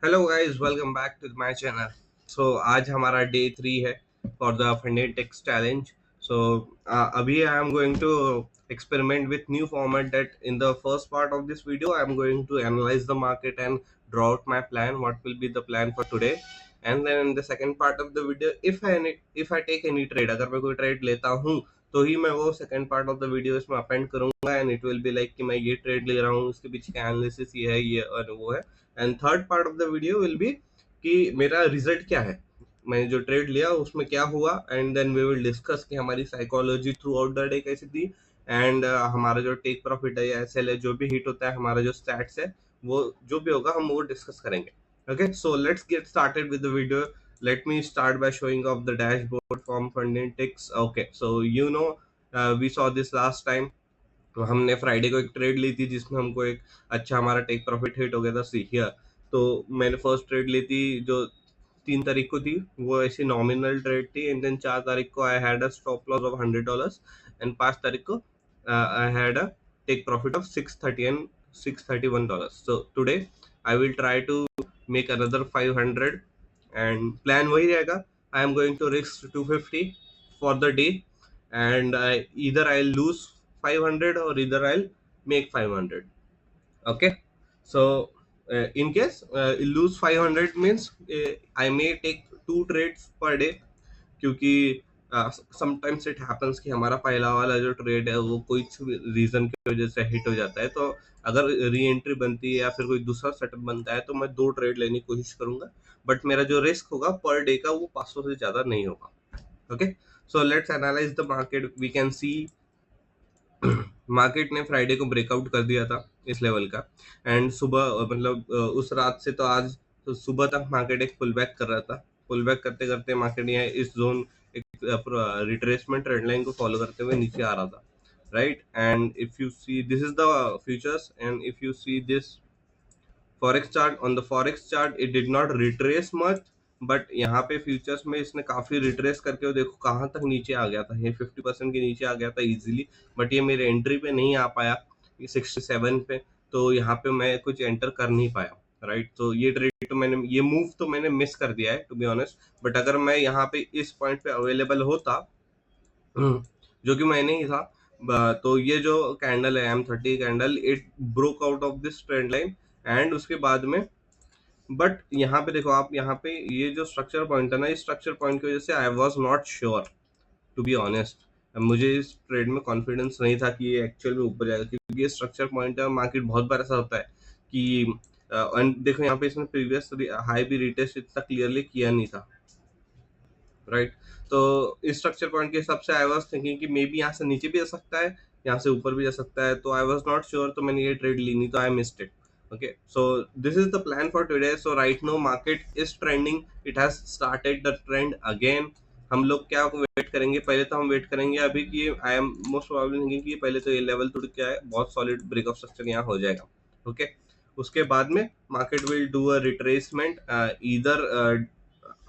Hello guys, welcome back to my channel. So आज हमारा day 3 है for the funded tax challenge. So अभी I am going to experiment with new format that in the first part of this video I am going to analyze the market and draw out my plan, what will be the plan for today. And then in the second part of the video, if I take any trade, अगर मैं कोई trade लेता हूँ तो ही मैं वो second part of the video इसमें append करूंगा and it will be like कि मैं ये ट्रेड ले रहा हूँ, उसके पीछे का एनालिसिस ये है, ये और वो है। And third part of the video will be कि मेरा रिजल्ट क्या है, मैंने जो ट्रेड लिया उसमें क्या हुआ। And then we will discuss कि हमारी psychology throughout the day कैसी थी। एंड हमारा जो टेक प्रॉफिट है या एसएल है, जो भी हिट होता है, हमारा जो स्टैट्स है, वो जो भी होगा हम वो डिस्कस करेंगे। Okay, so let's get started with the video. let me start by showing off the dashboard from Fundintex. Okay, so we saw this last time। तो हमने फ्राइडे को एक ट्रेड ली थी जिसमें हमको एक अच्छा हमारा टेक प्रॉफिट हिट हो गया था, सी हियर। तो मैंने फर्स्ट ट्रेड ली थी जो 3 तारीख को थी, वो ऐसी नॉमिनल ट्रेड थी। एंड देन 4 तारीख को I had a stop loss of $100 and 5 तारीख को I had a take profit of 630 and $631। So today I will try to make another 500 and plan वही रहेगा। I am going to risk 250 for the day and either I'll lose 500 or either I'll make 500. Okay, so in case lose 500 means I may take 2 trades per day, क्योंकि sometimes it happens कि हमारा पहला वाला जो trade है वो कोई reason की वजह से हिट हो जाता है। तो अगर री एंट्री बनती है या फिर कोई दूसरा सेटअप बनता है तो मैं 2 ट्रेड लेने की कोशिश करूंगा, बट मेरा जो रिस्क होगा पर डे का वो 500 से ज्यादा नहीं होगा। Okay, so let's analyse the market. We can see market ने फ्राइडे को ब्रेकआउट कर दिया था इस लेवल का। एंड सुबह मतलब उस रात से तो आज तो सुबह तक मार्केट एक पुल बैक कर रहा था। पुल बैक करते करते मार्केट यहाँ इस जोन एक रिट्रेसमेंट ट्रेंड लाइन को फॉलो करते हुए नीचे आ रहा था, right. And if you see this is the futures and if you see this forex chart, on the forex chart it did not retrace much, but यहाँ पे futures में इसने काफी रिट्रेस करके वो देखो कहाँ तक नीचे आ गया था, ये 50% के नीचे आ गया था इजीली। बट ये मेरे एंट्री पे नहीं आ पाया, ये 67 पे, तो यहाँ पे मैं कुछ एंटर कर नहीं पाया, राइट। तो ये ट्रेड तो मैंने, ये मूव तो मैंने मिस कर दिया है टू बी ऑनेस्ट। बट अगर मैं यहाँ पे इस पॉइंट पे अवेलेबल होता, जो कि मैं नहीं था, तो ये जो कैंडल है M30 candle, it broke out of this trend line and उसके बाद में, बट यहाँ पे देखो आप, यहाँ पे ये जो स्ट्रक्चर पॉइंट है ना, इस स्ट्रक्चर पॉइंट की वजह से I was not sure to be honest. मुझे इस ट्रेड में कॉन्फिडेंस नहीं था कि ये एक्चुअल में ऊपर जाएगा, क्योंकि ये स्ट्रक्चर पॉइंट है। मार्केट बहुत बार ऐसा होता है कि and देखो यहाँ पे इसने प्रीवियस हाई भी रिटेस्ट इतना क्लियरली किया नहीं था, राइट। तो इस स्ट्रक्चर पॉइंट के हिसाब से आई वाज थिंकिंग कि मे बी यहाँ से नीचे भी जा सकता है, यहाँ से ऊपर भी जा सकता है, तो आई वाज नॉट श्योर, तो मैंने ये ट्रेड ली नहीं, तो I missed it. Okay, so this is the plan for today. So right now market is trending, it has started the trend again. हम लोग क्या वेट करेंगे, पहले तो हम वेट करेंगे अभी कि I am most probably thinking कि पहले तो ये लेवल टूट क्या है, बहुत सॉलिड ब्रेक ऑफ स्ट्रक्चर यहाँ हो जाएगा। ओके, उसके बाद में market will do a retracement इधर।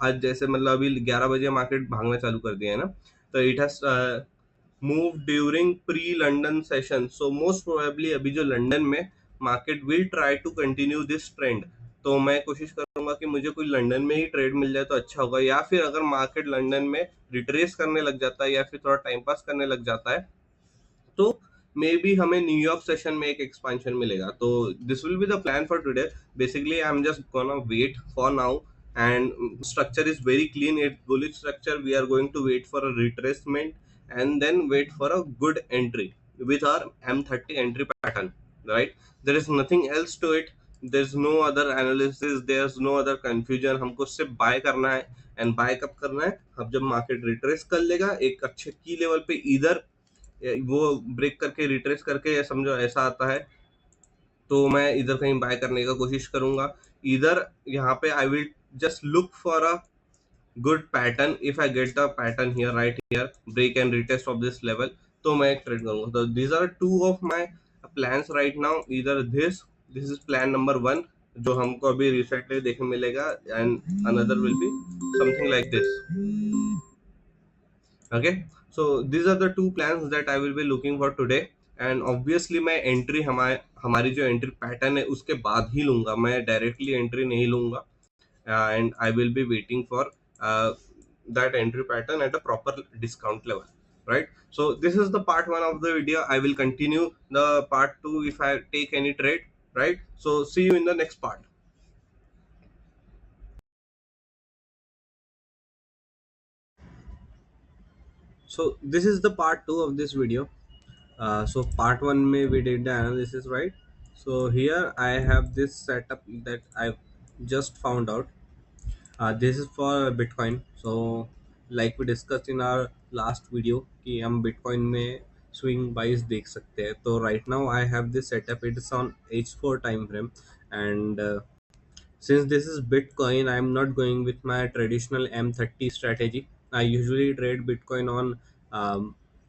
आज जैसे मतलब अभी 11 बजे मार्केट भागना चालू कर दिया है ना, तो it has move during pre London session. So most probably अभी जो लंदन में market will try to continue this trend. तो मैं कोशिश करूंगा कि मुझे कोई लंदन में ही ट्रेड मिल जाए तो अच्छा होगा, या फिर अगर मार्केट लंदन में रिट्रेस करने लग जाता है या फिर थोड़ा टाइम पास करने लग जाता है तो मे बी हमें न्यूयॉर्क सेशन में एक एक्सपेंशन मिलेगा। तो this will be the plan for today. Basically I am just gonna wait for now and structure is very clean, it bullish structure. We are going to wait for a retracement and then wait for a good entry with our M30 entry pattern, right? There is nothing else to it, there's no other analysis, there's no other confusion। हमको सिर्फ bye करना है and bye कब करना है, अब जब market retrace कर लेगा एक अच्छे की लेवल पे, इधर वो ब्रेक करके रिट्रेस करके समझो ऐसा आता है, तो मैं इधर कहीं बाय करने का कोशिश करूंगा। इधर यहाँ पे I will just look for a good pattern, if I get the pattern here, right here, break and retest of this level, तो मैं एक ट्रेड करूंगा। तो these are two of my plans right now. इधर this is plan number 1 जो हमको अभी recently देखने मिलेगा, and another will be something like this. Okay, so these are the two plans that I will be looking for today, and obviously मैं entry हमारी जो entry pattern है उसके बाद ही लूंगा, मैं डायरेक्टली एंट्री नहीं लूंगा, and I will be waiting for that entry pattern at a proper discount level, right? So this is the part one of the video. I will continue the part two if I take any trade, right? So see you in the next part. So this is the part two of this video. So part one may we did the analysis, right? So here I have this setup that I just found out. This is for Bitcoin. So like we discussed in our last video कि हम Bitcoin में swing buys देख सकते हैं. तो right now I have this setup. It is on H4 time frame, and since this is Bitcoin, I'm not going with my traditional M30 strategy. I usually trade Bitcoin on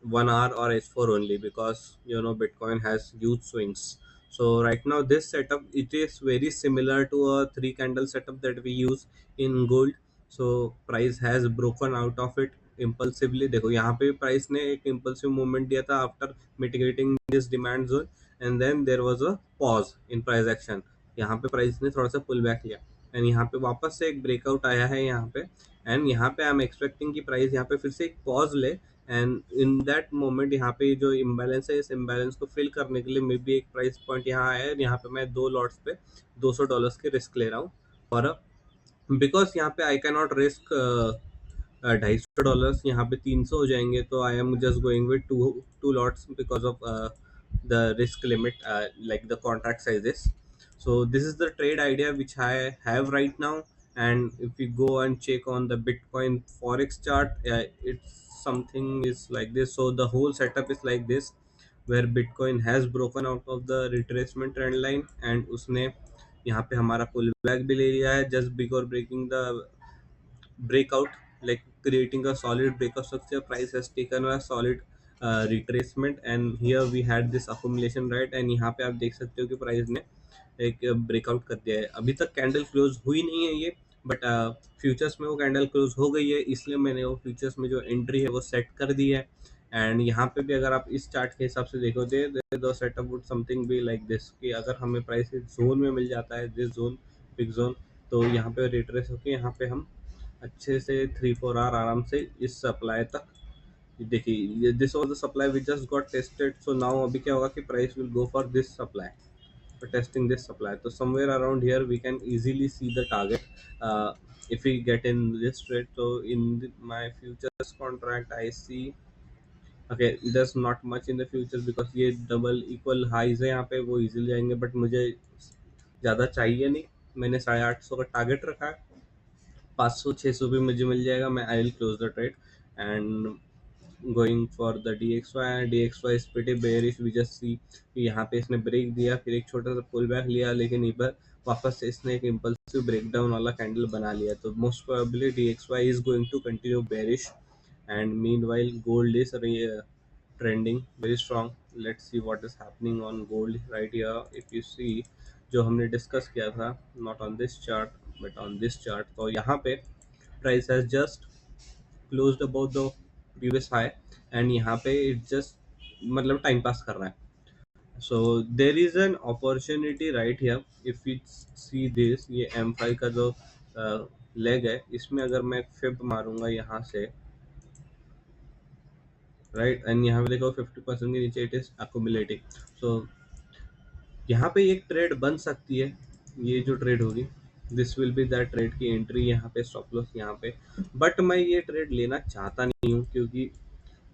1 hour or H4 only, because Bitcoin has huge swings. So right now this setup, it is very similar to a three candle setup that we use in gold. So price has broken out of it impulsively. देखो यहाँ पे price ने एक impulsive movement दिया था after mitigating this demand zone, and then there was a pause in price action. यहाँ पे price ने थोड़ा सा पुल बैक लिया, एंड यहाँ पे वापस से एक ब्रेकआउट आया है यहाँ पे, एंड यहाँ पे आई एम एक्सपेक्टिंग कि प्राइस यहाँ पे फिर से एक पॉज ले, एंड इन दैट मोमेंट यहाँ पे जो इम्बैलेंस है, इस इम्बैलेंस को फिल करने के लिए मे बी एक प्राइस पॉइंट यहाँ आया है, यहाँ पे मैं 2 लॉट्स पे $200 के रिस्क ले रहा हूँ, और बिकॉज यहाँ पे आई कैन नॉट रिस्क $250, यहाँ पे 300 हो जाएंगे, तो I am just going with two lots because of the risk limit, like the contract sizes. So this is the trade idea which I have right now, and if we go and check on the Bitcoin forex chart, it's something is like this. So the whole setup is like this, where Bitcoin has broken out of the retracement trend line, and उसने यहाँ पे हमारा pull back भी ले लिया है just before breaking the breakout, like creating a solid breakout structure. Price has taken a solid retracement, and here we had this accumulation, right? And यहाँ पे आप देख सकते हो कि प्राइस ने एक ब्रेकआउट कर दिया है. अभी तक कैंडल क्लोज हुई नहीं है ये, बट फ्यूचर्स में वो कैंडल क्लोज हो गई है, इसलिए मैंने वो फ्यूचर्स में जो एंट्री है वो सेट कर दी है. एंड यहाँ पे भी अगर आप इस चार्ट के हिसाब से देखोगे, the setup would something be like this, कि अगर हमें प्राइस जोन में मिल जाता है, दिस जोन, बिग जोन, तो यहाँ पे रिट्रेस होके यहाँ पे हम अच्छे से 3-4 आवर आराम से इस सप्लाई तक, देखिए this was the supply we just got tested. So now अभी क्या होगा कि price will go for this supply, for testing this supply. So somewhere around here we can easily see the target if we get in this trade. So in my futures contract I see, okay, there's not much in the futures because ये double equal highs है यहाँ पे, वो easily आएंगे, but मुझे ज़्यादा चाहिए नहीं. मैंने 850 का टारगेट रखा है, 500-600 भी मुझे मिल जाएगा, मैं I will close the trade. And going for the DXY is pretty bearish. We just see कि यहाँ पे इसने ब्रेक दिया, फिर एक छोटा सा पुल बैक लिया, लेकिन इधर वापस से इसने एक इम्पल्सिव ब्रेकडाउन वाला कैंडल बना लिया. तो most probably DXY is going to continue bearish, and meanwhile gold is trending very strong. Let's see what is happening on gold right here. If you see, जो हमने डिस्कस किया था, not on this chart but on this chart, तो यहाँ पे price has just closed above the previous high, and यहाँ पे it just मतलब टाइम पास कर रहा है. So there is an opportunity right here. If we see this, ये M5 का जो लेग है, इसमें अगर मैं फिब मारूंगा यहाँ से, राइट, एंड यहाँ पे देखो 50% के नीचे इट इज अकोमुलेटिंग. सो यहाँ पे एक ट्रेड बन सकती है, ये जो ट्रेड होगी, this will B that trade की एंट्री, यहाँ पे स्टॉप लॉस यहाँ पे. बट मैं ये ट्रेड लेना चाहता नहीं हूँ, क्योंकि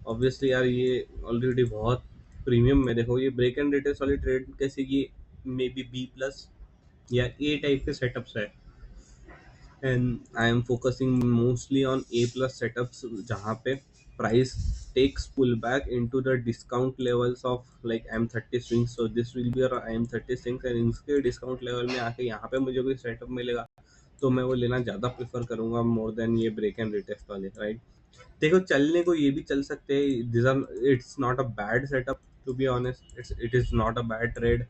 ऑब्वियसली यार ये ऑलरेडी बहुत प्रीमियम में, देखो ये ब्रेक एंड रिट्रेस वाली ट्रेड कैसे कि मे बी B+ या A टाइप के सेटअप्स है, and I am focusing mostly on A+ setups जहाँ पे price takes pullback into the discount levels of like M30 swings. So this will be our M30 swings, and इसके discount level में आके यहाँ पे मुझे कोई setup मिलेगा तो मैं वो लेना ज़्यादा प्रेफर करूँगा मोर देन ये ब्रेक एंड रिटेस्ट वाले, राइट. देखो चलने को ये भी चल सकते हैं, this are, it's not a bad setup to be honest, it is not a bad trade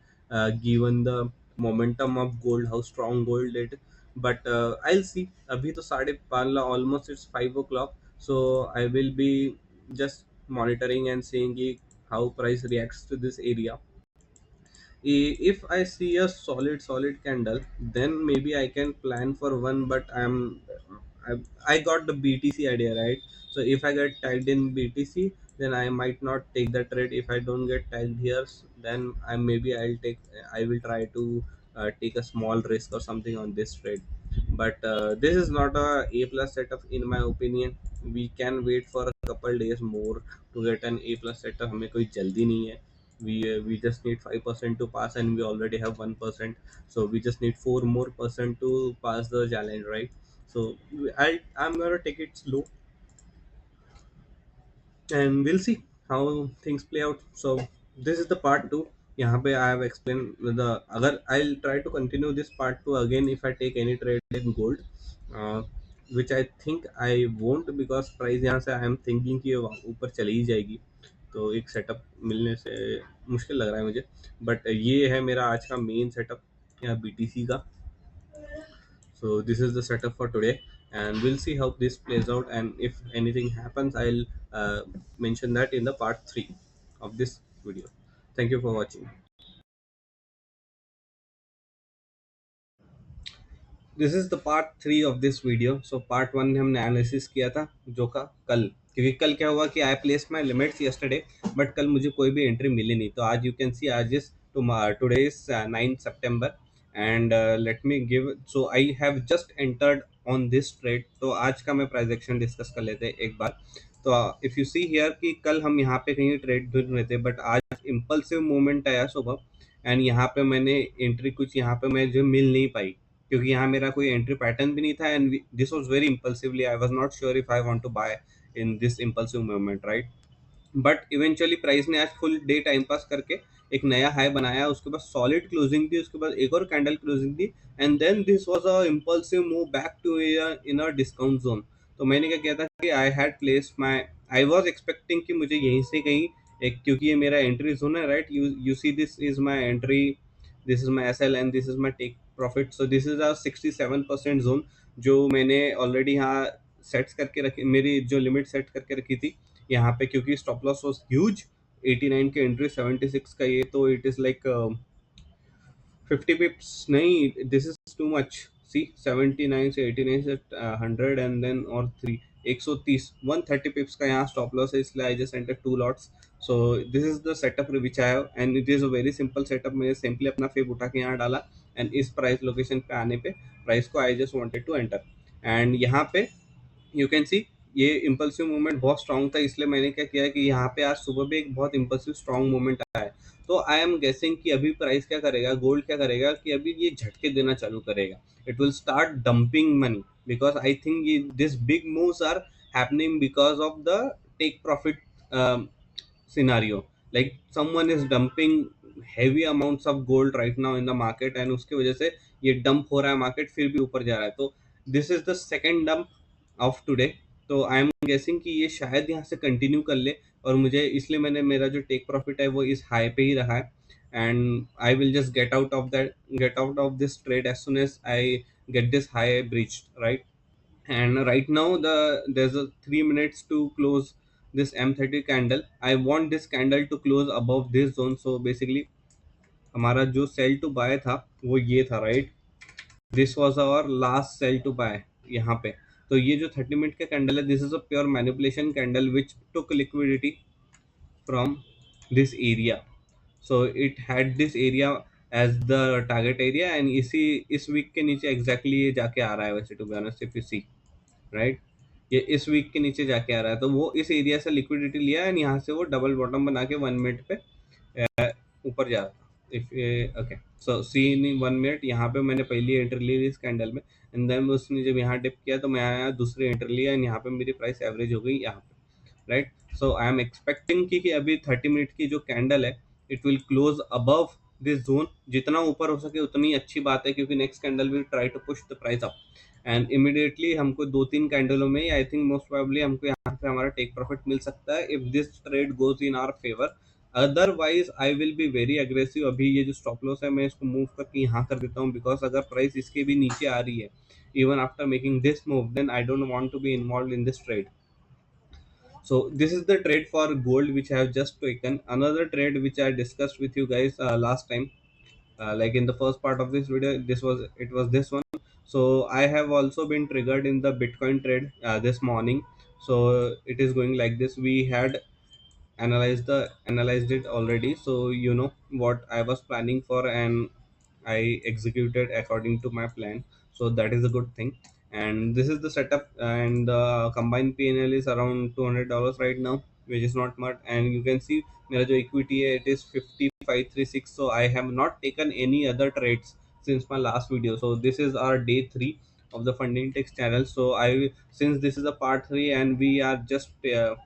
given the momentum of gold, how strong gold it. But I will see. अभी तो 5:30 almost it's 5 o'clock. So I will be just monitoring and seeing कि how price reacts to this area. If I see a solid candle, then maybe I can plan for one. But I, I got the BTC idea, right? So if I get tagged in BTC, then I might not take the trade. If I don't get tagged here, then I will try to take a small risk or something on this trade. But this is not a plus setup in my opinion. We can wait for a couple days more to get an A plus setup. हमें कोई जल्दी नहीं है. We just need 5% to pass, and we already have 1%. So we just need 4 more% to pass the challenge, right? So I'm gonna take it slow, and we'll see how things play out. So this is the part 2. यहाँ पे I have explained the अगर I'll try to continue this part 2 again if I take any trade in gold, uh, which I think I won't, because price यहाँ से I am thinking कि ये ऊपर चली ही जाएगी. तो एक सेटअप मिलने से मुश्किल लग रहा है मुझे. बट ये है मेरा आज का मेन सेटअप या BTC का. So this is the setup for today, and we'll see how this plays out. And if anything happens, I'll mention that in the part 3 of this video. Thank you for watching. This is the part 3 of this video. So part 1 में हमने analysis किया था जो का कल, क्योंकि कल क्या हुआ कि I place my limits yesterday, but कल मुझे कोई भी एंट्री मिली नहीं. तो आज यू कैन सी आज is today is 9 September, and let me give. So I have just entered on this trade. तो आज का मैं प्राइस एक्शन डिस्कस कर लेते हैं एक बार. तो इफ यू सी हियर कि कल हम यहाँ पे कहीं ट्रेड ढूंढ रहे थे, बट आज इम्पल्सिव मूवमेंट आया सुबह, एंड यहाँ पे मैंने एंट्री कुछ यहाँ पे मैं जो मिल नहीं पाई, क्योंकि यहाँ मेरा कोई एंट्री पैटर्न भी नहीं था. And this was very impulsively. I was not sure if I want to buy in this impulsive movement, right? But eventually price ने आज फुल डे टाइम पास करके एक नया हाई बनाया. उसके बाद सॉलिड क्लोजिंग थी, उसके बाद एक और कैंडल क्लोजिंग थी, and then this was a impulsive move back to in a discount zone. तो मैंने क्या किया था कि I had place my, I was expecting कि मुझे यहीं से कहीं एक, क्योंकि ये मेरा एंट्री जोन है, right? You see this is my entry, this is my SL, and this is my take profit. So this is a 67% zone जो मैंने ऑलरेडी यहाँ सेट्स करके रखी, मेरी जो लिमिट सेट करके रखी थी यहाँ पे, क्योंकि स्टॉप लॉस वाज ह्यूज. 89 के एंट्री, 76 का ये, तो इट इज लाइक 50 पिप्स नहीं, दिस इज टू मच. सी 79 से 89 से 100, एंड देन और 3, 130, 130 पिप्स का यहाँ स्टॉप लॉस है, इसलिए I just enter 2 lots. So this is the setup which I have, and it is a very simple setup. मैंने सिंपली अपना फेब उठा के यहाँ डाला, एंड इस प्राइस लोकेशन पे आने पे प्राइस को I just wanted to enter. And यहाँ पे यू कैन सी ये इम्पल्सिव मूवमेंट बहुत स्ट्रांग था, इसलिए मैंने क्या किया कि यहाँ पे आज सुबह भी एक बहुत इम्पल्सिव स्ट्रांग मूवमेंट आया है. तो आई एम गेसिंग कि अभी प्राइस क्या करेगा, गोल्ड क्या करेगा कि अभी ये झटके देना चालू करेगा. It will start dumping money, because I think ये this big moves are happening because of the take profit scenario. Like someone is dumping heavy amounts of gold right now in the market, and उसके वजह से ये dump हो रहा है market, फिर भी ऊपर जा रहा है. तो this is the second dump of today. तो आई एम गेसिंग कि ये शायद यहाँ से कंटिन्यू कर ले, और मुझे इसलिए मैंने मेरा जो टेक प्रॉफिट है वो इस हाई पे ही रहा है. And I will just get out of this trade as soon as I get this high breached, right? And right now there's a 3 minutes to close this M30 candle. I want this candle to close above this zone. So basically हमारा जो cell to bye था वो ये था, right? This was our last sell to buy यहाँ पे. तो ये जो 30 मिनट का कैंडल है, this is a pure manipulation candle which took liquidity from this area. So it had this area as the target area, and इस wick के नीचे एग्जैक्टली ये जाके आ रहा है वैसे, to be honest, if you see, right? ये इस वीक के नीचे जाके आ रहा है. तो वो इस एरिया से लिक्विडिटी लिया, एंड यहाँ से वो डबल बॉटम बना के 1 मिनट पे ऊपर जा रहा था. If okay, so see in 1 minute यहाँ पे मैंने पहली एंट्री ली इस कैंडल में, एंड देन उसने जब यहाँ डिप किया तो मैं आया दूसरी एंट्री लिया, एंड यहाँ पे मेरी प्राइस एवरेज हो गई यहाँ पे, right? So I am expecting कि अभी 30 मिनट की जो कैंडल है it will close above this zone. जितना ऊपर हो सके उतनी अच्छी बात है, क्योंकि next candle will try to push the price up. And immediately हमको 2-3 कैंडलों में आई थिंक मोस्ट प्रोबेबली हमको यहाँ पे हमारा टेक प्रॉफिट मिल सकता है, if this trade goes in our favour. Otherwise I will be very aggressive. अभी ये जो स्टॉप लॉस है मैं इसको मूव करके यहाँ कर देता हूँ, बिकॉज अगर प्राइस इसके भी नीचे आ रही है even after making this move, then I don't want to be involved in this trade. So this is the trade for gold which I have just taken. Another trade which I discussed with you guys last time, like in the first part of this video, it was this one. So I have also been triggered in the Bitcoin trade this morning. So it is going like this. We had analyzed it already, so you know what I was planning for, and I executed according to my plan. So that is a good thing. And this is the setup, and the combined PNL is around $200 right now, which is not much. And you can see मेरा जो equity है, it is 5536. So I have not taken any other trades since my last video. So this is our day 3 of the funding text channel. So I, since this is a part 3 and we are just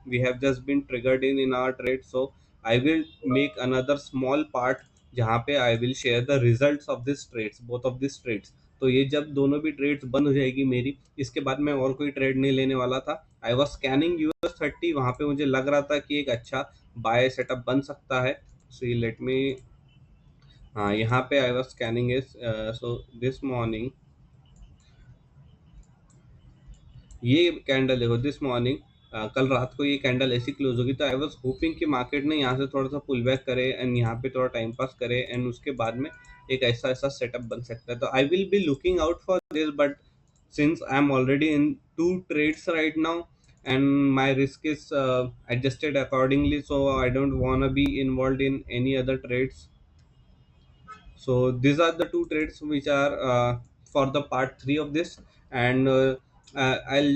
we have just been triggered in our trade, so I will make another small part जहाँ पे I will share the results of this trades, both of this trades. तो ये जब दोनों भी trades बंद हो जाएगी मेरी, इसके बाद मैं और कोई ट्रेड नहीं लेने वाला था. आई वॉज स्कैनिंग US 30, वहाँ पे मुझे लग रहा था कि एक अच्छा बाय सेटअप बन सकता है. सो लेट मी, हाँ यहाँ पे I was scanning is, so this morning ये कैंडल देखो, दिस मॉर्निंग कल रात को ये कैंडल ऐसी क्लोज होगी, तो आई वाज होपिंग कि मार्केट ने यहाँ से थोड़ा सा पुल बैक करे एंड यहाँ पे थोड़ा टाइम पास करे, एंड उसके बाद में एक ऐसा ऐसा सेटअप बन सकता है. तो आई will be looking out for this, but since I'm already in two trades right now and my risk is adjusted accordingly, so I don't want to be involved in any other trades. So these are the two trades which are for the part 3 of this, and I'll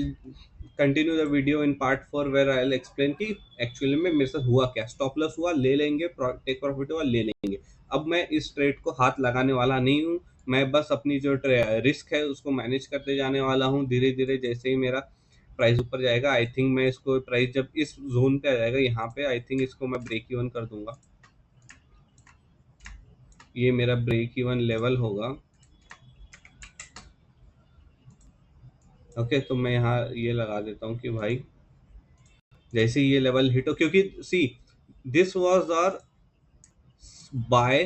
continue the video in part 4 where I'll explain कि actually में मेरे साथ हुआ क्या. Stop loss हुआ ले लेंगे, take profit हुआ ले लेंगे. अब मैं इस ट्रेड को हाथ लगाने वाला नहीं हूँ. मैं बस अपनी जो रिस्क है उसको मैनेज करते जाने वाला हूँ धीरे धीरे. जैसे ही मेरा प्राइस ऊपर जाएगा, आई थिंक मैं इसको, प्राइस जब इस जोन पे आ जाएगा यहाँ पे, आई थिंक इसको मैं ब्रेक इवन कर दूंगा. ये मेरा ब्रेक इवन लेवल होगा. ओके, तो मैं यहाँ ये लगा देता हूँ कि भाई जैसे ही ये लेवल हिट हो, क्योंकि see this was our buy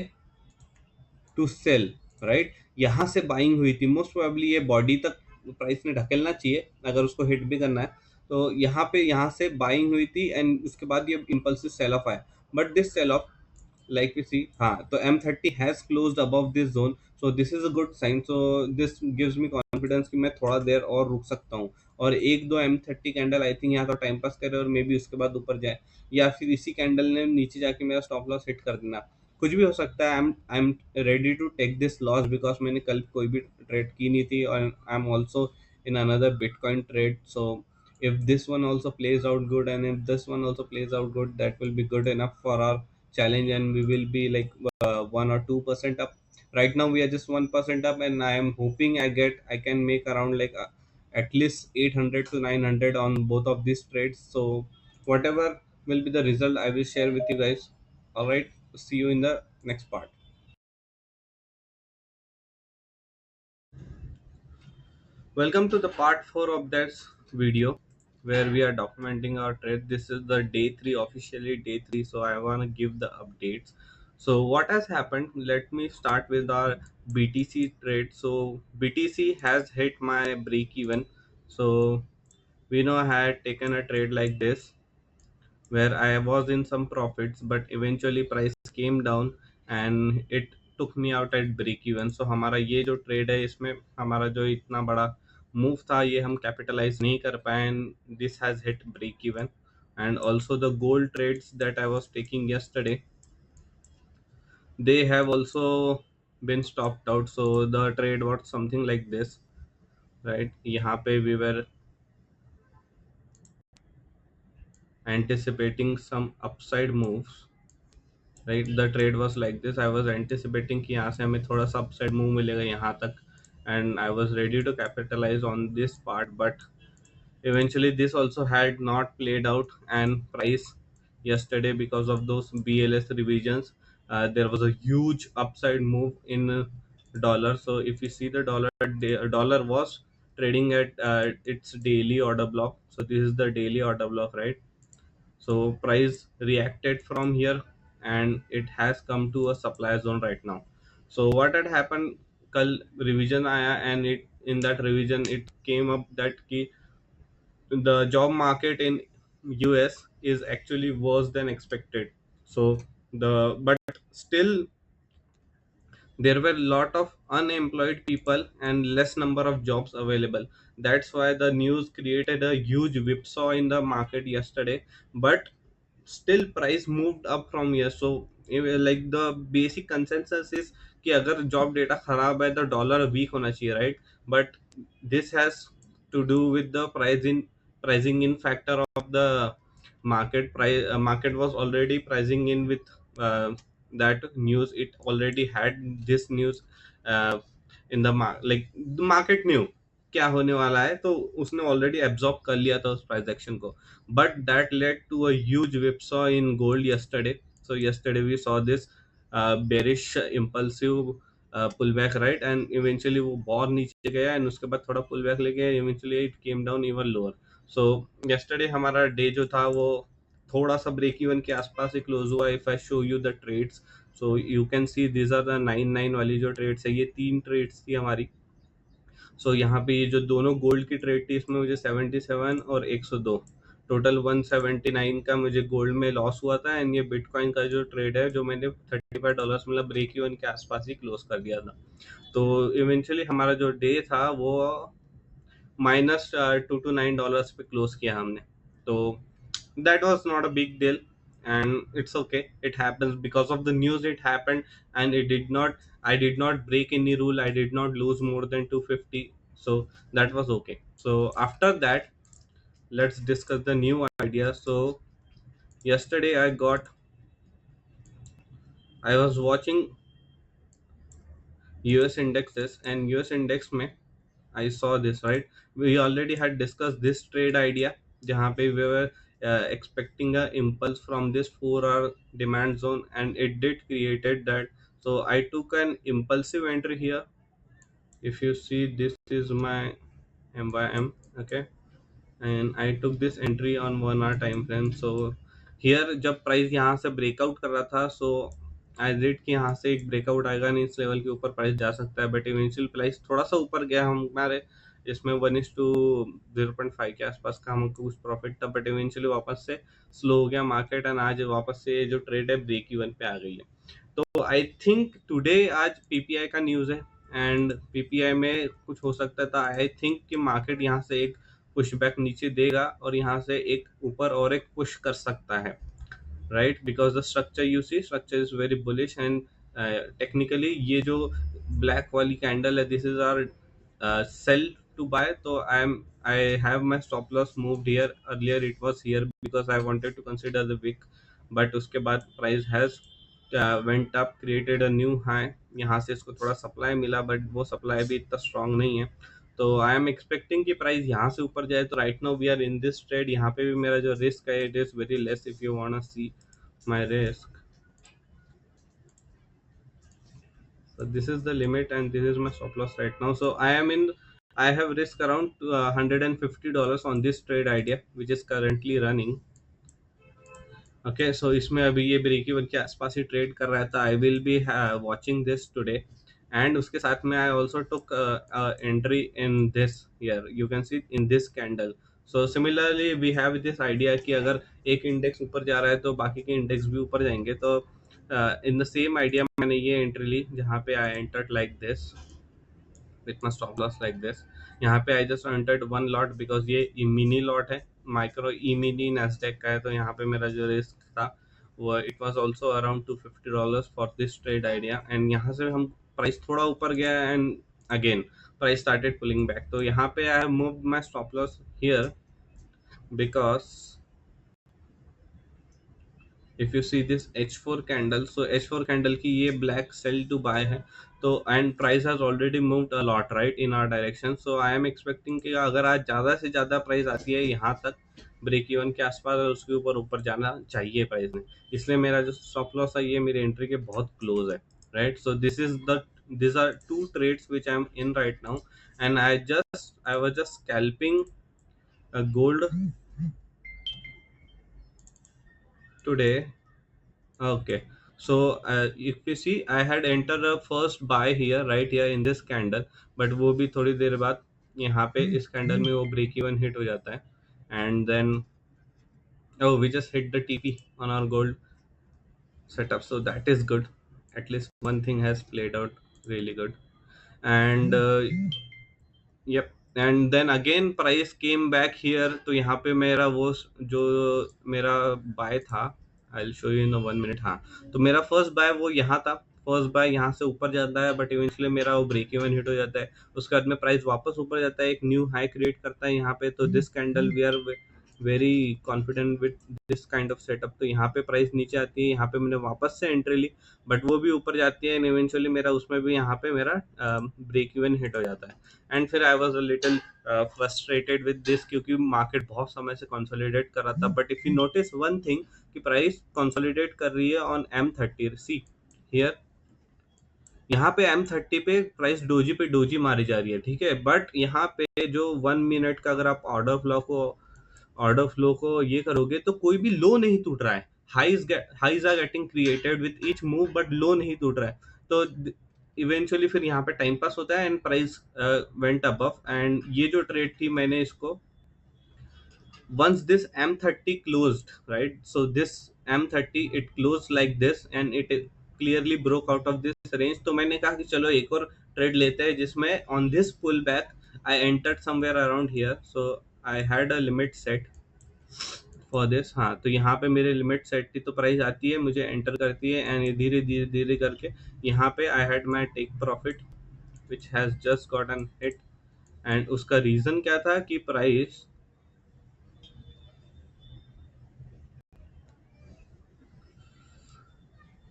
to sell, right. यहाँ से बाइंग हुई थी, मोस्ट प्रोबेबली ये बॉडी तक प्राइस ने ढकेलना चाहिए अगर उसको हिट भी करना है. तो यहाँ पे यहाँ से बाइंग हुई थी एंड उसके बाद ये इम्पल्सिव सेल ऑफ आया. But this sell off, like we see, हाँ, तो M30 has closed above this zone, so this is a good sign. So this gives me confidence कि मैं थोड़ा देर और रुक सकता हूँ, और एक दो M30 कैंडल आई थिंक यहाँ तो टाइम पास करे और मे बी उसके बाद ऊपर जाए, या फिर इसी कैंडल ने नीचे जाके मेरा स्टॉप लॉस हिट कर देना. कुछ भी हो सकता है. I am ready to take this loss because मैंने कल कोई भी ट्रेड की नहीं थी, और I am also in another Bitcoin trade. So if this one also plays out good, and if this one also plays out good, that will be good enough for our challenge, and we will be like 1 or 2% up. Right now we are just 1% up, and I am hoping I can make around like at least 800 to 900 on both of these trades. So whatever will be the result, I will share with you guys. All right, see you in the next part. Welcome to the part 4 of this video where we are documenting our trade. This is the day 3, officially day 3, so I want to give the updates. So what has happened, let me start with our BTC trade. So BTC has hit my break even. So we know I had taken a trade like this where I was in some profits, but eventually price came down and it took me out at break even. So हमारा ये जो trade है इसमें हमारा जो इतना बड़ा move था ये हम कैपिटलाइज नहीं कर पाए, and this has hit break even. And also the gold trades that I was taking yesterday, they have also been stopped out. So the trade was something like this, right. यहाँ पे we were anticipating some upside moves, right. The trade was like this. I was anticipating कि यहाँ से हमें थोड़ा सा upside move मिलेगा यहाँ तक, and I was ready to capitalise on this part. But eventually this also had not played out, and price yesterday, because of those BLS revisions, there was a huge upside move in dollar. So if you see the dollar was trading at its daily order block. So this is the daily order block, right. So price reacted from here, and it has come to a supply zone right now. So what had happened, kal revision आया, and it, in that revision it came up that ki the job market in US is actually worse than expected. So the but still there were a lot of unemployed people and less number of jobs available. That's why the news created a huge whipsaw in the market yesterday. But still price moved up from here. So like the basic consensus is कि अगर job data खराब है तो dollar weak होना चाहिए, right? But this has to do with the pricing in factor of the market price. Market was already pricing in with that news. It already had this news in the like the market knew क्या होने वाला है, तो उसने already absorb कर लिया था उस प्राइस एक्शन को. But that led to a huge whipsaw in gold yesterday. So yesterday we saw this bearish impulsive pullback, right? And eventually वो बहुत नीचे गया and उसके बाद थोड़ा pullback लेके eventually it came down even lower. So yesterday हमारा day जो था वो थोड़ा सा ब्रेक इवन के आसपास ही क्लोज हुआ. If I show you the trades, so you can see this are the 99 वाली जो ट्रेड्स है, ये तीन ट्रेड्स थी हमारी. सो यहाँ पे ये जो दोनों गोल्ड की ट्रेड थी इसमें मुझे 77 और 102, टोटल 179 का मुझे गोल्ड में लॉस हुआ था. एंड ये बिटकॉइन का जो ट्रेड है जो मैंने $35 मतलब ब्रेक इवन के आसपास ही क्लोज कर दिया था. तो इवेंचुअली हमारा जो डे था वो -$2 to $9 पे क्लोज किया हमने. तो that was not a big deal, and it's okay, it happens because of the news. It happened, and it did not, I did not break any rule, I did not lose more than 250. So that was okay. So after that, let's discuss the new idea. So yesterday I was watching US indexes, and US index में I saw this, right? We already had discussed this trade idea जहाँ पे we were expecting a impulse from this 4 hour demand zone, and it did created that. So I took an impulsive entry here. If you see, this is my MYM, okay? And I took this entry on 1 hour time frame. So here जब price यहाँ से breakout कर रहा था, सो I did कि यहाँ से एक ब्रेकआउट आएगा नहीं, इस लेवल के ऊपर प्राइस जा सकता है. बट इवेंचुअल प्राइस थोड़ा सा ऊपर गया हमारे, इसमें 1:0.5 के आसपास का हमको कुछ प्रॉफिट था. बट इवेंचुअली वापस से स्लो हो गया मार्केट, एंड आज वापस से जो ट्रेड है ब्रेक इवन पे आ गई है. तो आई थिंक टुडे आज पीपीआई का न्यूज़ है, एंड पीपीआई में कुछ हो सकता था. आई थिंक कि मार्केट यहाँ से एक पुश बैक नीचे देगा और यहाँ से एक ऊपर और एक पुश कर सकता है, right? Because the structure, you see, structure is very bullish. And technically ये जो ब्लैक वाली कैंडल है, this is our sell to buy. तो I have my stop loss moved here. Earlier it was here because I wanted to consider the wick. But उसके बाद price has went up, created a new high. यहाँ से इसको थोड़ा supply मिला, but वो supply भी इतना स्ट्रांग नहीं है. तो आई एम एक्सपेक्टिंग कि प्राइस यहाँ से ऊपर जाए. तो right now we are in this trade. यहाँ पे भी मेरा जो रिस्क है it is very less. If you want to see my risk, so this is the limit and this is my stop loss right now. So I have risk around $150 on this trade idea which is currently running. Okay, so इसमें अभी ये break even के आसपास ही trade कर रहा था. I will be watching this today. And उसके साथ में I also took entry in this here, you can see in this candle. So similarly we have this idea कि अगर एक इंडेक्स ऊपर जा रहा है तो बाकी के इंडेक्स भी ऊपर जाएंगे. तो इन द सेम आइडिया मैंने ये एंट्री ली जहाँ पे I entered like this with my stop loss like this. यहाँ पे I just entered one lot because ये मिनी लॉट है, माइक्रो ई मिनी नैस्डैक का है. तो यहाँ पे मेरा जो रिस्क था वो it was also around $250 for this trade idea. And यहाँ से हम प्राइस थोड़ा ऊपर गया and again price started pulling back. तो यहाँ पे I have moved my stop loss here because if you see this H4 candle, so H4 candle की ये ब्लैक सेल टू बाय है. तो and price has already moved a lot right in our direction. So I am expecting कि अगर आज ज़्यादा से ज़्यादा प्राइस आती है यहाँ तक ब्रेक इवन के आसपास, और उसके ऊपर ऊपर जाना चाहिए प्राइस ने. इसलिए मेरा जो स्टॉप लॉस है ये मेरे एंट्री के बहुत क्लोज है, right? So these are two trades which I am in right now, and I was just scalping gold today. Okay, so if you see, I had entered a first buy here, right here in this candle, but वो भी थोड़ी देर बाद यहाँ पे इस candle में वो break even hit हो जाता है. And then oh, we just hit the TP on our gold setup, so that is good. At least one thing has played out really good. And yep, and then again price came back here. तो यहाँ पे मेरा वो जो मेरा bye था, आई show you in 1 minute. हाँ, तो मेरा फर्स्ट बाय वो यहाँ था। फर्स्ट बाय यहाँ से ऊपर जाता है, बट इवेंचुअली मेरा वो ब्रेक इवन हिट हो जाता है। उसके बाद में प्राइस वापस ऊपर जाता है, एक न्यू हाई क्रिएट करता है यहाँ पे। तो this candle we are very confident with this kind of setup. तो यहाँ पे प्राइस नीचे आती है, यहाँ पे मैंने वापस से एंट्री ली, बट वो भी ऊपर जाती है, एंड इवेंचुअली मेरा उसमें भी यहाँ पे मेरा ब्रेक इवन हिट हो जाता है। एंड फिर I was a little frustrated with this, क्योंकि मार्केट बहुत समय से कंसोलिडेट कर रहा था। But if you notice one thing, कि प्राइस कंसोलिडेट कर रही है ऑन M30। सी हियर, यहाँ पे M30 पे प्राइस डोजी पे डोजी मारी जा रही है, ठीक है। बट यहाँ पे जो 1 मिनट का अगर आप ऑर्डर फ्लो को ये करोगे, तो कोई भी लो नहीं टूट रहा है। Highs are getting created with each move, but low नहीं टूट रहा है। तो इवेंचुअली फिर यहाँ पे टाइम पास होता है, and price went above. And ये जो ट्रेड थी, मैंने इसको once this M30 closed, right? So this M30 it closed like this, and it clearly broke out of this range. तो मैंने कहा कि चलो एक और ट्रेड लेते हैं, जिसमें on this pullback I entered somewhere around here, so I had a limit set for this. हाँ, तो यहाँ पे मेरे लिमिट सेट थी, तो प्राइस आती है, मुझे एंटर करती है, एंड धीरे धीरे धीरे करके यहाँ पे I had my take profit which has just got an hit. And उसका रीजन क्या था कि प्राइस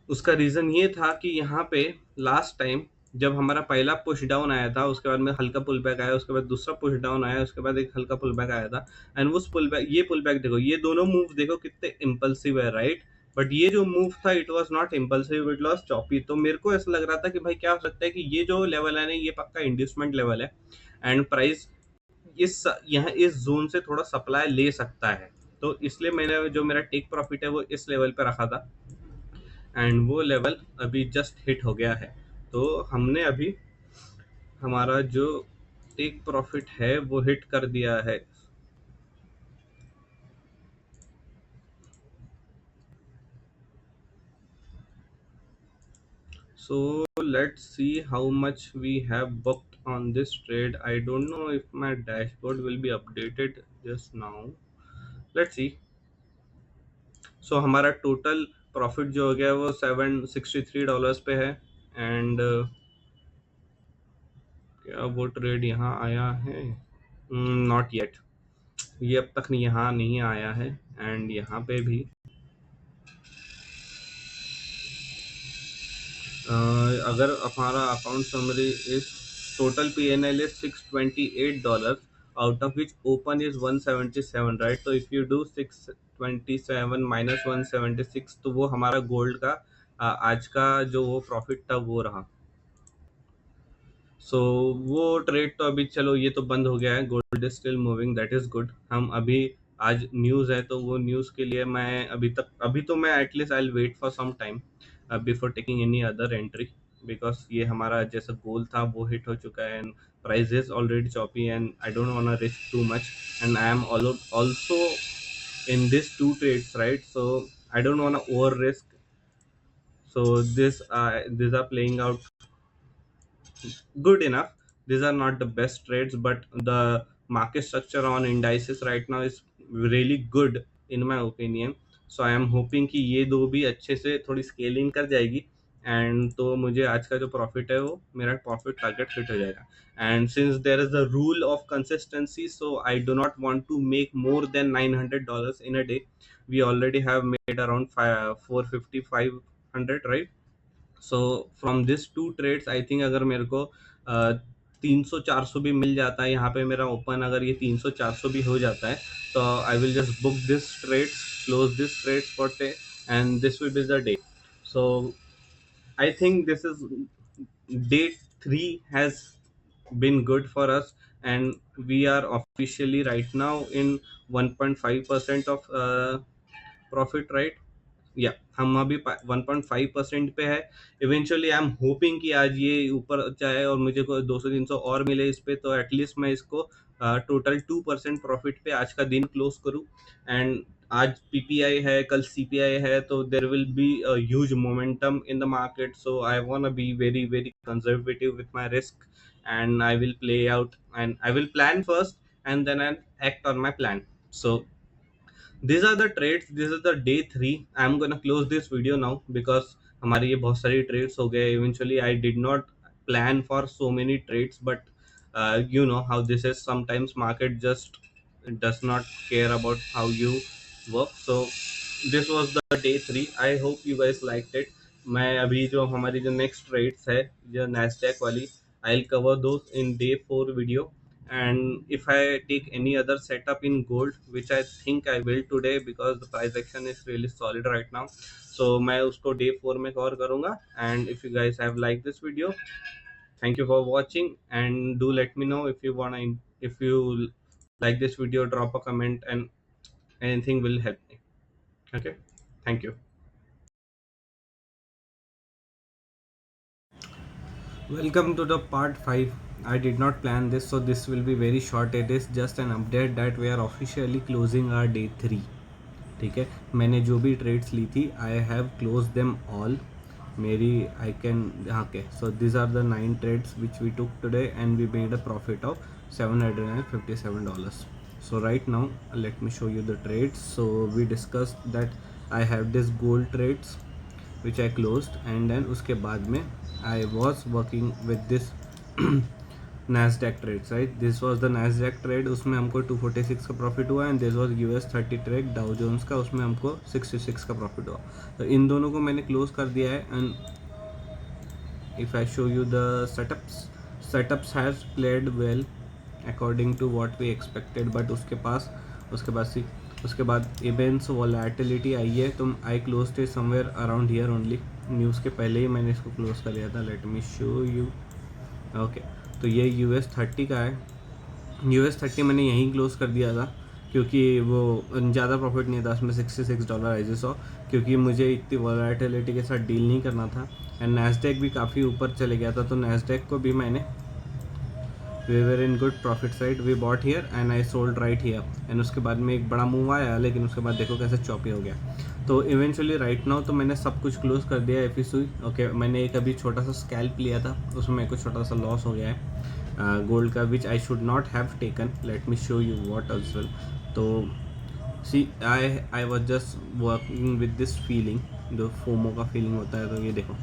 उसका रीजन ये था कि यहाँ पे लास्ट टाइम जब हमारा पहला पुश डाउन आया था, उसके बाद में हल्का पुल बैक आया, उसके बाद दूसरा पुश डाउन आया, उसके बाद एक हल्का पुल बैक आया था। एंड उस पुल बैक, ये पुल बैक देखो, ये दोनों मूव देखो कितने इम्पल्सिव है, राइट। बट ये जो मूव था, it was not impulsive, it was choppy. तो मेरे को ऐसा लग रहा था कि भाई क्या हो सकता है कि ये जो लेवल है ना, ये पक्का इंड्यूसमेंट लेवल है, एंड प्राइस यहाँ इस जोन से थोड़ा सप्लाई ले सकता है। तो इसलिए मैंने जो मेरा टेक प्रॉफिट है वो इस लेवल पे रखा था, एंड वो लेवल अभी जस्ट हिट हो गया है। तो हमने अभी हमारा जो टेक प्रॉफिट है वो हिट कर दिया है। So let's see how much we have booked on this trade. I don't know if my dashboard will be updated just now. Let's see. So हमारा टोटल प्रॉफिट जो हो गया वो $763 पे है। एंड क्या वो ट्रेड यहाँ आया है? नॉट येट, ये अब तक यहाँ नहीं आया है। एंड यहाँ पे भी अगर हमारा account summary is total PNL is $628, out of which open is 177, right. तो इफ यू डू 627 माइनस 176, तो वो हमारा गोल्ड का आज का जो वो प्रॉफिट था वो रहा। सो वो ट्रेड तो अभी चलो ये तो बंद हो गया है, gold is still moving, that is good. हम अभी आज न्यूज़ है, तो वो न्यूज़ के लिए मैं अभी तो मैं at least I will wait for some time before taking any other entry, because ये हमारा जैसा गोल था वो हिट हो चुका है, and price is already choppy, and I don't want to risk too much, and I am also in these two trades, right? So I don't want to over risk. So these are playing out good enough. These are not the best trades, but the market structure on indices right now is really good in my opinion. So I am hoping कि ये दो भी अच्छे से थोड़ी scaling कर जाएगी, and तो मुझे आज का जो प्रॉफिट है वो मेरा प्रॉफिट टारगेट हिट हो जाएगा। And since there is the rule of consistency, so I do not want to make more than $900 in a day. We already have made around 450 500, right? So from this two trades I think अगर मेरे को 300-400 भी मिल जाता है यहाँ पे मेरा open, अगर ये 300-400 भी हो जाता है, तो आई will just book this trade, close this trade for day, and this will be the day. So I think this is day 3 has been good for us, and we are officially right now in 1.5% of profit, right? या हम अभी 1.5% पे है। Eventually I am hoping कि आज ये ऊपर जाए और मुझे को 200-300 और मिले इस पे, तो एटलीस्ट मैं इसको टोटल 2% प्रॉफिट पे आज का दिन क्लोज करूँ, एंड आज पीपीआई है, कल सीपीआई है, तो there will be a huge momentum in the market. So I want be very very conservative with my risk, and I will play out and I will plan first, and then I'll act on my plan. So these are the trades. This is the day 3. I'm gonna close this video now because हमारी ये बहुत सारी trades हो गए. Eventually I did not plan for so many trades, but you know how this is. Sometimes market just does not care about how you work. So this was the day 3. I hope you guys liked it. मैं अभी जो हमारी जो next trades है जो Nasdaq वाली, I'll cover those in day 4 video. And if I take any other setup in gold, which I think I will today because the price action is really solid right now, so मैं उसको day 4 में cover करूँगा. And if you guys have liked this video, thank you for watching, and do let me know if you like this video, drop a comment, and anything will help me. Okay, thank you. Welcome to the part 5. I did not plan this, so this will be very short. It is just an update that we are officially closing our day 3. ठीक है, मैंने जो भी trades ली थी I have close them all. मेरी I can हाँ के so this are the 9 trades which we took today and we made a profit of $757. So right now let me show you the trades. So we discussed that I have this gold trades which I closed, and then उसके बाद में I was working with this Nasdaq trades, right? This was the Nasdaq trade, उसमें हमको 246 का profit हुआ, and this was US 30 trade Dow Jones का, उसमें हमको 66 का प्रॉफिट हुआ. तो इन दोनों को मैंने क्लोज कर दिया है. And if I show you the setups has played well according to what we expected, but उसके बाद इवेंट्स वोलेटिलिटी आई है, तो I close it somewhere around here only. News के पहले ही मैंने इसको क्लोज कर लिया था. Let me show you. Okay, तो ये US 30 का है. US 30 मैंने यहीं क्लोज कर दिया था क्योंकि वो ज़्यादा प्रॉफिट नहीं था उसमें. $66 आई सॉ, क्योंकि मुझे इतनी वोलेटिलिटी के साथ डील नहीं करना था. एंड नैस्डैक भी काफ़ी ऊपर चले गया था, तो नैस्डैक को भी मैंने we were in good profit side. We bought here and I sold right here. And उसके बाद में एक बड़ा मूव आया, लेकिन उसके बाद देखो कैसे चॉपी हो गया. तो इवेंचुअली राइट नाउ तो मैंने सब कुछ क्लोज कर दिया. एफिसुई ओके, मैंने एक अभी छोटा सा स्कैल्प लिया था, उसमें मेरे को छोटा सा लॉस हो गया है गोल्ड का, which I should not have taken. Let me show you what as well. तो see I was just working with this feeling, जो फोमो का फीलिंग होता है. तो ये देखो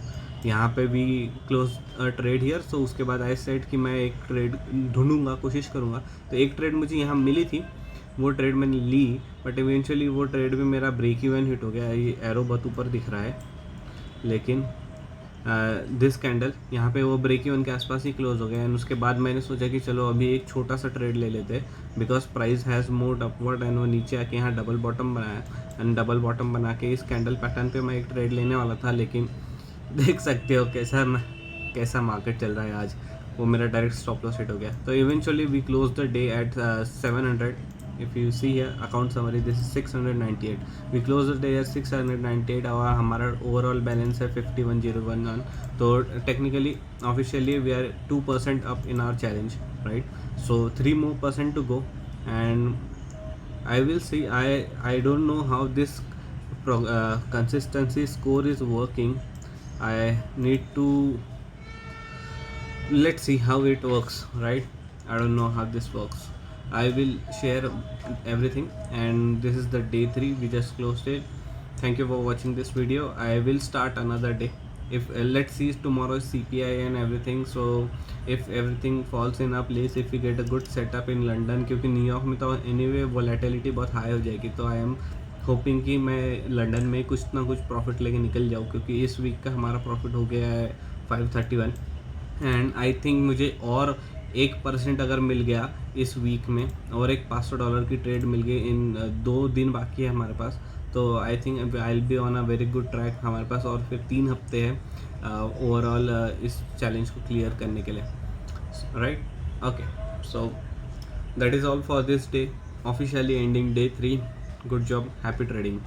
यहाँ पे भी क्लोज ट्रेड हियर. सो उसके बाद आई सेड कि मैं एक ट्रेड ढूंढूंगा, कोशिश करूँगा. तो एक ट्रेड मुझे यहाँ मिली थी, वो ट्रेड मैंने ली, बट इवेंचुअली वो ट्रेड भी मेरा ब्रेक इवन हिट हो गया. ये एरो बहुत ऊपर दिख रहा है, लेकिन दिस कैंडल यहाँ पे वो ब्रेक इवन के आसपास ही क्लोज हो गया. एंड उसके बाद मैंने सोचा कि चलो अभी एक छोटा सा ट्रेड ले लेते हैं, because price has moved upward. And वो नीचे आके यहाँ डबल बॉटम बनाया, एंड डबल बॉटम बना के इस कैंडल पैटर्न पे मैं एक ट्रेड लेने वाला था. लेकिन देख सकते हो कैसा मार्केट चल रहा है आज. वो मेरा डायरेक्ट स्टॉप लॉस हिट हो गया. तो eventually we close the day at 700. If you see here account summary, this is 698. We close the day at 698 और हमारा overall balance है 51011. तो technically officially we are 2% up in our challenge, right? So 3% more to go, and I will see. I don't know how this consistency score is working. I need to let's see how it works, right? I don't know how this works. I will share everything. And this is the day 3, we just closed it. Thank you for watching this video. I will start another day. If let's see tomorrow CPI and everything. So if everything falls in a place, if we get a good setup in London, क्योंकि New York में तो anyway volatility बहुत high हो जाएगी, तो I am hopping कि मैं London में कुछ ना कुछ प्रॉफिट लेके निकल जाऊँ, क्योंकि इस वीक का हमारा प्रॉफिट हो गया है 531. एंड आई थिंक मुझे और 1% अगर मिल गया इस वीक में, और एक $500 की ट्रेड मिल गई, इन 2 दिन बाकी है हमारे पास, तो I think I will be on a very good track. हमारे पास और फिर 3 हफ्ते हैं ओवरऑल इस चैलेंज को क्लियर करने के लिए, right? Okay, so that is all for this day. Officially ending day 3. Good job, happy trading.